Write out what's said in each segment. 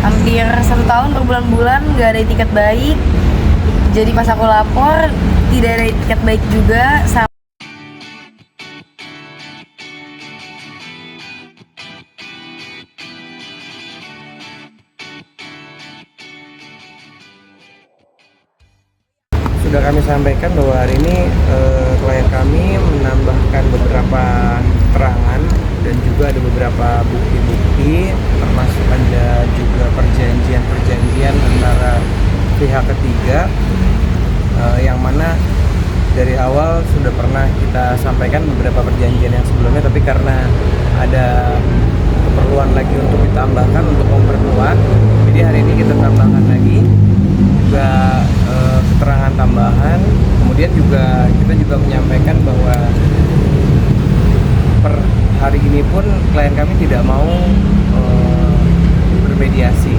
hampir 1 tahun berbulan-bulan nggak ada itikat baik. Jadi pas aku lapor tidak ada itikat baik juga. Sudah kami sampaikan bahwa hari ini klien kami menambahkan beberapa keterangan dan juga ada beberapa bukti-bukti, termasuk ada juga perjanjian antara pihak ketiga yang mana dari awal sudah pernah kita sampaikan beberapa perjanjian yang sebelumnya, tapi karena ada keperluan lagi untuk ditambahkan untuk memperkuat, jadi hari ini kita tambahkan lagi juga keterangan tambahan. Kemudian juga kita juga menyampaikan bahwa per hari ini pun klien kami tidak mau bermediasi.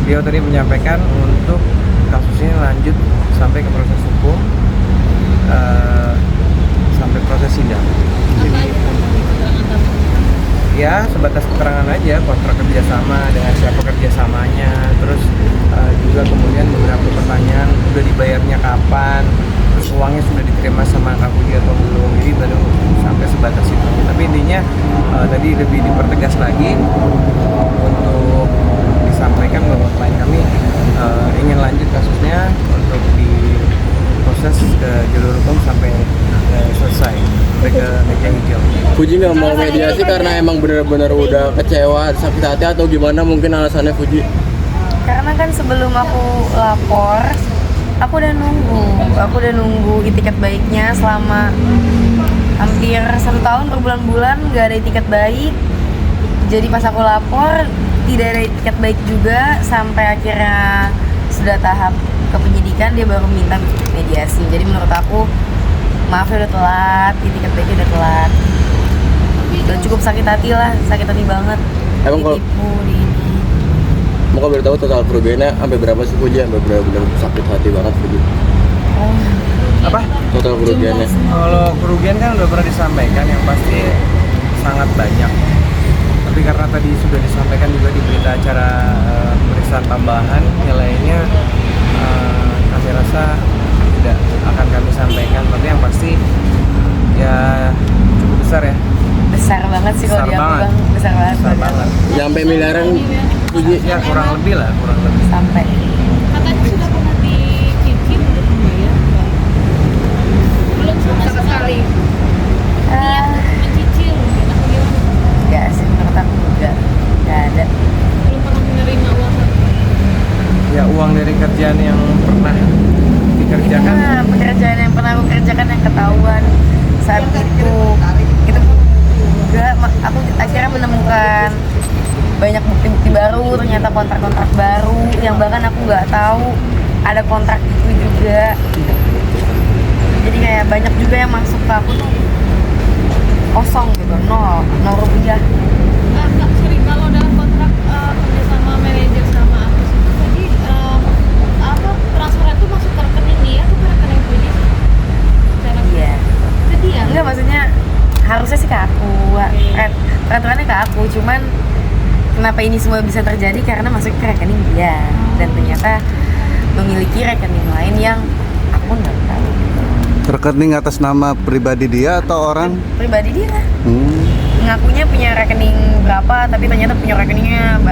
Dia tadi menyampaikan untuk kasusnya lanjut sampai ke proses hukum, sampai proses sidang. Ya sebatas keterangan aja, kontrak kerjasama, dengan siapa kerjasamanya, terus juga kemudian beberapa pertanyaan, udah dibayarnya kapan, terus uangnya sudah diterima sama Kak Budi atau belum. Jadi baru sampai sebatas itu. Tapi intinya tadi lebih dipertegas lagi untuk disampaikan bahwa klien kami ingin lanjut kasusnya untuk diproses ke jalur hukum sampai selesai, sampai ke meja hijau. Fuji nggak mau mediasi karena emang benar-benar udah kecewa, sakit hati atau gimana mungkin alasannya Fuji? Karena kan sebelum aku lapor, aku udah nunggu itikat baiknya selama hampir 1 tahun berbulan-bulan nggak ada itikat baik. Jadi pas aku lapor tidak ada itikat baik juga, sampai akhirnya sudah tahap ke penyidikan dia baru minta mediasi. Jadi menurut aku maaf ya udah telat, itikat baiknya udah telat. Udah cukup sakit hati lah, sakit hati banget. Emang kalau ditipu di ini. mau biar tahu total kerugiannya sampai berapa sih Fuji? Sampai benar-benar sakit hati banget Fuji. Apa? Total kerugiannya? Kalau kerugian kan udah pernah disampaikan, yang pasti sangat banyak. Tapi karena tadi sudah disampaikan juga di berita acara pemeriksaan tambahan, nilainya kami rasa tidak akan kami sampaikan. Tapi yang pasti ya cukup besar ya. Besar banget sih kalau Besar dia banget. bilang, besar banget. Besar banget. Sampai miliaran Fuji? Ya kurang lebih lah, kurang lebih. Sampai. Katanya sudah pernah dicicil, udah dibayar enggak? Belum sama sekali. Niat untuk mencicil mungkin atau gimana? Enggak sih, menurut aku enggak ada. Belum pernah menerima uang. Ya uang dari kerjaan yang pernah dikerjakan. Iya, pekerjaan yang pernah aku kerjakan yang ketahuan saat itu pun juga aku akhirnya menemukan banyak bukti-bukti baru, ternyata kontrak-kontrak baru yang bahkan aku nggak tahu ada kontrak itu juga. Jadi kayak banyak juga yang masuk ke aku tuh kosong gitu, nol rupiah. Kak, sorry, kalau dalam kontrak kerjasama manajer sama artis itu tadi transfer itu masuk ke rekening dia atau ke rekening Fuji? Iya. Ke dia? Enggak, maksudnya harusnya sih ke aku, peraturannya ke aku, cuman kenapa ini semua bisa terjadi karena masuk ke rekening dia dan ternyata memiliki rekening lain yang aku nggak tahu. Rekening atas nama pribadi dia atau orang? Pribadi dia lah. Ngakunya punya rekening berapa, tapi ternyata punya rekeningnya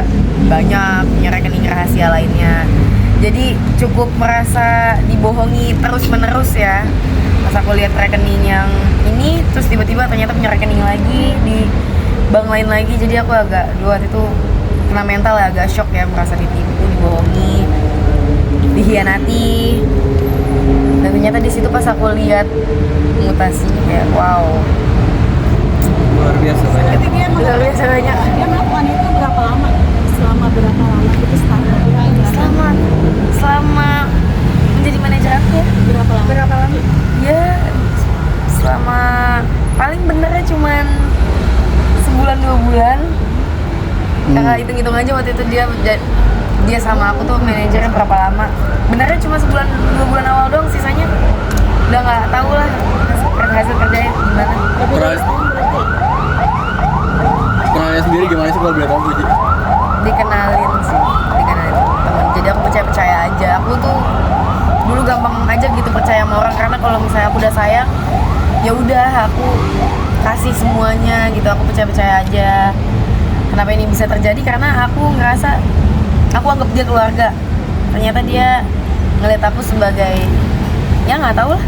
banyak, punya rekening rahasia lainnya. Jadi cukup merasa dibohongi terus-menerus ya. Pas aku lihat rekening yang ini, terus tiba-tiba ternyata punya rekening lagi di bank lain lagi. Jadi aku agak waktu itu kena mental ya, agak shock ya, merasa ditipu, dibohongi, dihianati. Dan ternyata di situ pas aku lihat mutasinya kayak wow, Luar biasa banyak. Berarti dia luar biasa banyak. dia melakukan itu berapa lama? Selama berapa lama itu Selama menjadi manajer aku ya. berapa lama? Ya selama paling benernya cuman sebulan 2 bulan. Kakak hitung-hitung aja waktu itu dia sama aku tuh manajernya berapa lama. Benernya cuma sebulan 2 bulan awal doang, sisanya udah nggak tahu lah hasil kerjanya gimana. Kenalnya sendiri gimana sih kalau boleh tahu Fuji? Dia gitu percaya sama orang, karena kalau misalnya aku udah sayang ya udah aku kasih semuanya gitu, aku percaya aja. Kenapa ini bisa terjadi? Karena aku ngerasa aku anggap dia keluarga, ternyata dia ngeliat aku sebagai ya nggak tahu lah,